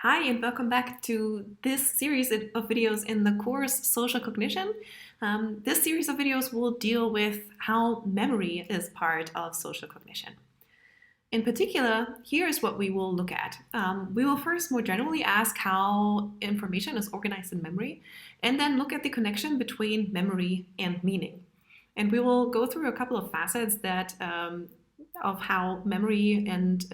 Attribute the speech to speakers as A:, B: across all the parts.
A: Hi, and welcome back to this series of videos in the course Social Cognition. This series of videos will deal with how memory is part of social cognition. In particular, here's what we will look at. We will first more generally ask how information is organized in memory, and then look at the connection between memory and meaning. And we will go through a couple of facets of how memory and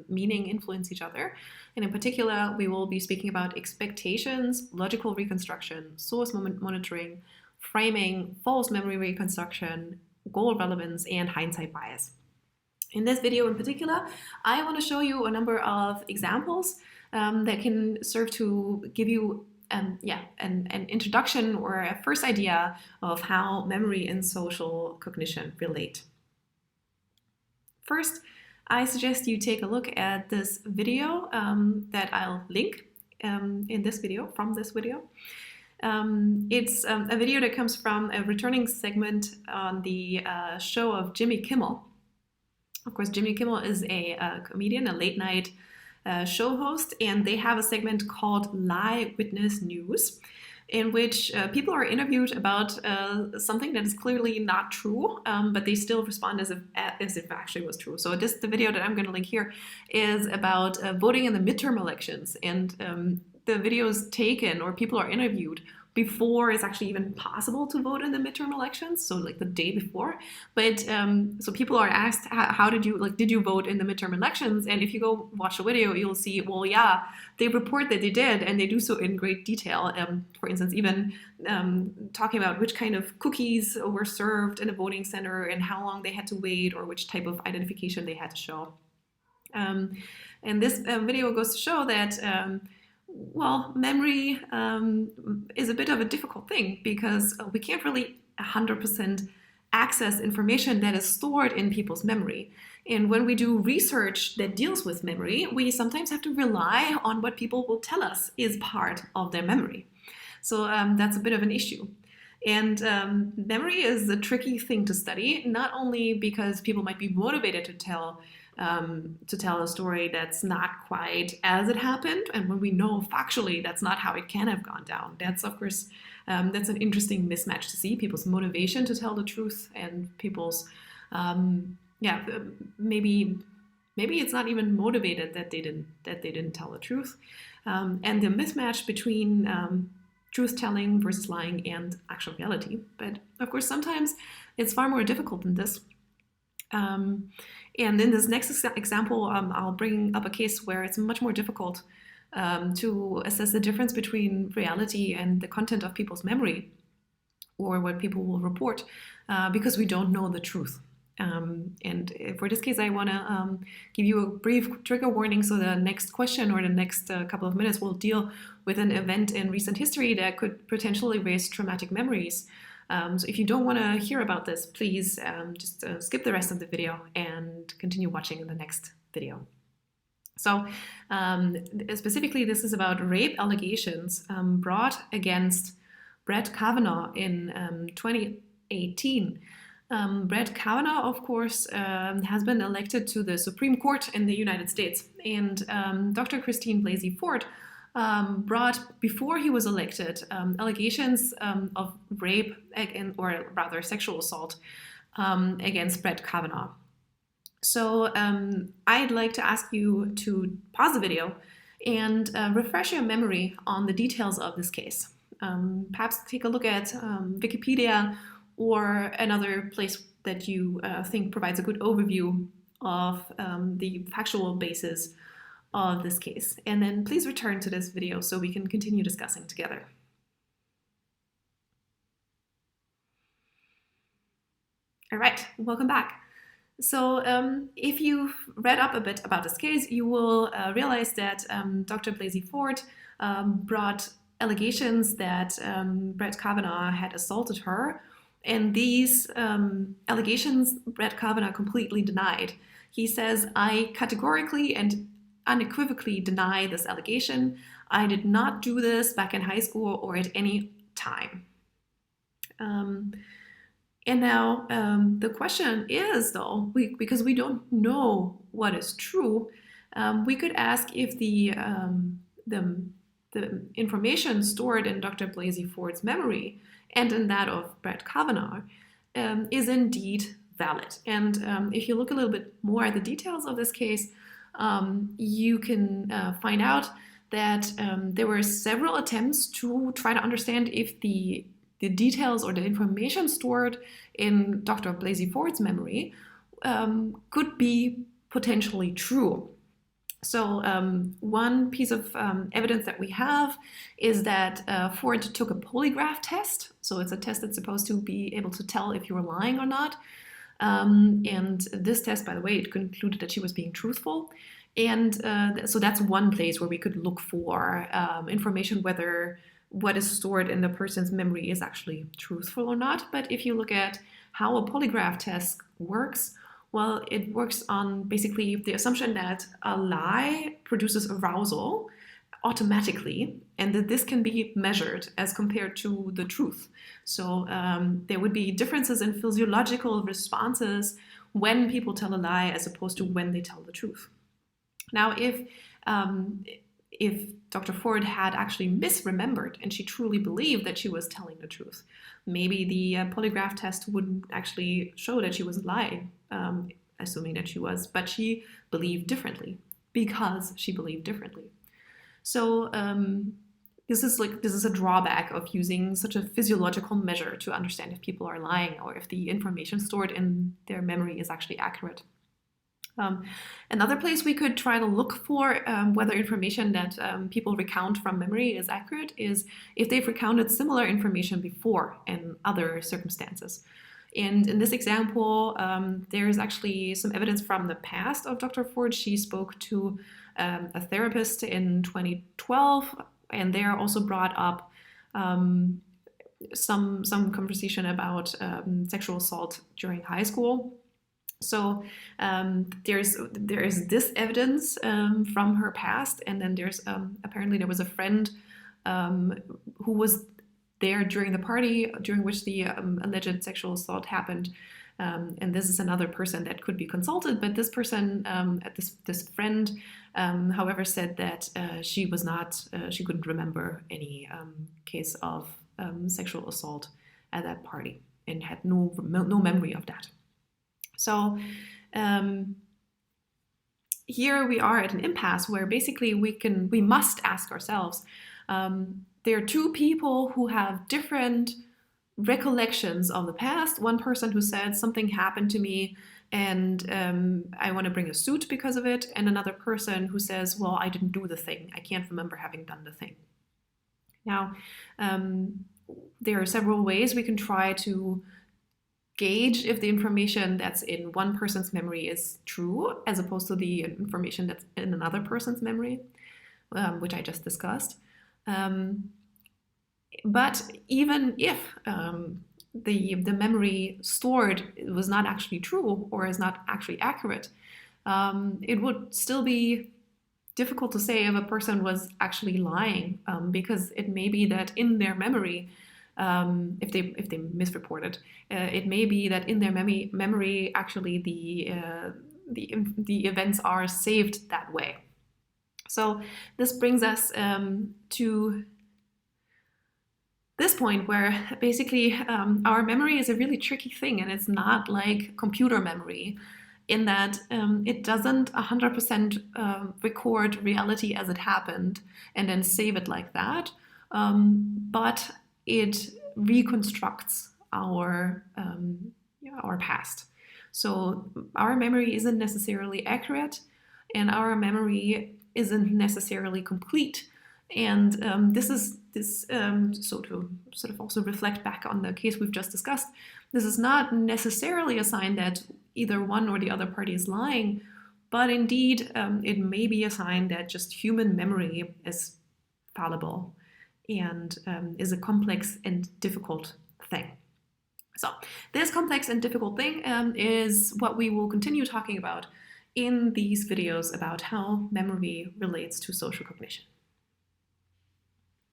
A: meaning influence each other. And in particular, we will be speaking about expectations, logical reconstruction, source monitoring, framing, false memory reconstruction, goal relevance, and hindsight bias. In this video in particular, I want to show you a number of examples that can serve to give you an introduction or a first idea of how memory and social cognition relate. First, I suggest you take a look at this video that I'll link in this video, from this video. It's a video that comes from a returning segment on the show of Jimmy Kimmel. Of course, Jimmy Kimmel is a comedian, a late night show host, and they have a segment called Lie Witness News, in which people are interviewed about something that is clearly not true, but they still respond as if it actually was true. So the video that I'm going to link here is about voting in the midterm elections, and the video is taken, or people are interviewed before it's actually even possible to vote in the midterm elections, so like the day before. But so people are asked, how did you vote in the midterm elections? And if you go watch the video, you'll see, well, yeah, they report that they did, and they do so in great detail. For instance, even talking about which kind of cookies were served in a voting center and how long they had to wait, or which type of identification they had to show. And this video goes to show that well, memory is a bit of a difficult thing, because we can't really 100% access information that is stored in people's memory. And when we do research that deals with memory, we sometimes have to rely on what people will tell us is part of their memory. So that's a bit of an issue. And memory is a tricky thing to study, not only because people might be motivated to tell a story that's not quite as it happened, and when we know factually that's not how it can have gone down. That's, of course, that's an interesting mismatch to see, people's motivation to tell the truth and people's, maybe it's not even motivated that they didn't tell the truth, and the mismatch between truth-telling versus lying and actual reality. But of course, sometimes it's far more difficult than this. And in this next example, I'll bring up a case where it's much more difficult to assess the difference between reality and the content of people's memory, or what people will report, because we don't know the truth. And for this case, I want to give you a brief trigger warning, so the next question or the next couple of minutes will deal with an event in recent history that could potentially raise traumatic memories. So if you don't want to hear about this, please just skip the rest of the video and continue watching in the next video. So specifically, this is about rape allegations brought against Brett Kavanaugh in 2018. Brett Kavanaugh, of course, has been elected to the Supreme Court in the United States, and Dr. Christine Blasey Ford brought, before he was elected, allegations of rape, or rather sexual assault, against Brett Kavanaugh. So I'd like to ask you to pause the video and refresh your memory on the details of this case. Perhaps take a look at Wikipedia or another place that you think provides a good overview of the factual basis of this case. And then please return to this video so we can continue discussing together. All right, welcome back. So if you've read up a bit about this case, you will realize that Dr. Blasey Ford brought allegations that Brett Kavanaugh had assaulted her. And these allegations Brett Kavanaugh completely denied. He says, "I categorically and unequivocally deny this allegation. I did not do this back in high school or at any time." And now the question is, though, because we don't know what is true, we could ask if the the information stored in Dr. Blasey Ford's memory and in that of Brett Kavanaugh is indeed valid. And if you look a little bit more at the details of this case, you can find out that there were several attempts to try to understand if the details or the information stored in Dr. Blasey Ford's memory could be potentially true. So one piece of evidence that we have is that Ford took a polygraph test. So it's a test that's supposed to be able to tell if you were lying or not. And this test, by the way, it concluded that she was being truthful. And so that's one place where we could look for information whether what is stored in the person's memory is actually truthful or not. But if you look at how a polygraph test works, well, it works on basically the assumption that a lie produces arousal automatically, and that this can be measured as compared to the truth. So there would be differences in physiological responses when people tell a lie as opposed to when they tell the truth. Now, if Dr. Ford had actually misremembered and she truly believed that she was telling the truth, maybe the polygraph test wouldn't actually show that she was lying, assuming that she was, but she believed differently because she believed differently. So this is a drawback of using such a physiological measure to understand if people are lying or if the information stored in their memory is actually accurate. Another place we could try to look for whether information that people recount from memory is accurate is if they've recounted similar information before in other circumstances. And in this example, there's actually some evidence from the past of Dr. Ford. She spoke to a therapist in 2012, and there also brought up some conversation about sexual assault during high school. So there is this evidence from her past, and then there's apparently there was a friend who was there during the party during which the alleged sexual assault happened, and this is another person that could be consulted. But this person, this friend, however, said that she couldn't remember any case of sexual assault at that party and had no memory of that. So here we are at an impasse where basically we must ask ourselves, there are two people who have different recollections of the past. One person who said something happened to me and I want to bring a suit because of it, and another person who says, well, I didn't do the thing. I can't remember having done the thing. Now, there are several ways we can try to gauge if the information that's in one person's memory is true as opposed to the information that's in another person's memory, which I just discussed. But even if the memory stored was not actually true or is not actually accurate, it would still be difficult to say if a person was actually lying, because it may be that in their memory, if they misreported, it may be that in their memory actually the events are saved that way. So this brings us to this point where basically our memory is a really tricky thing, and it's not like computer memory in that it doesn't 100% record reality as it happened and then save it like that, but it reconstructs our past. So our memory isn't necessarily accurate, and our memory isn't necessarily complete. And so to sort of also reflect back on the case we've just discussed, this is not necessarily a sign that either one or the other party is lying, but indeed it may be a sign that just human memory is fallible and is a complex and difficult thing. So this complex and difficult thing is what we will continue talking about in these videos about how memory relates to social cognition.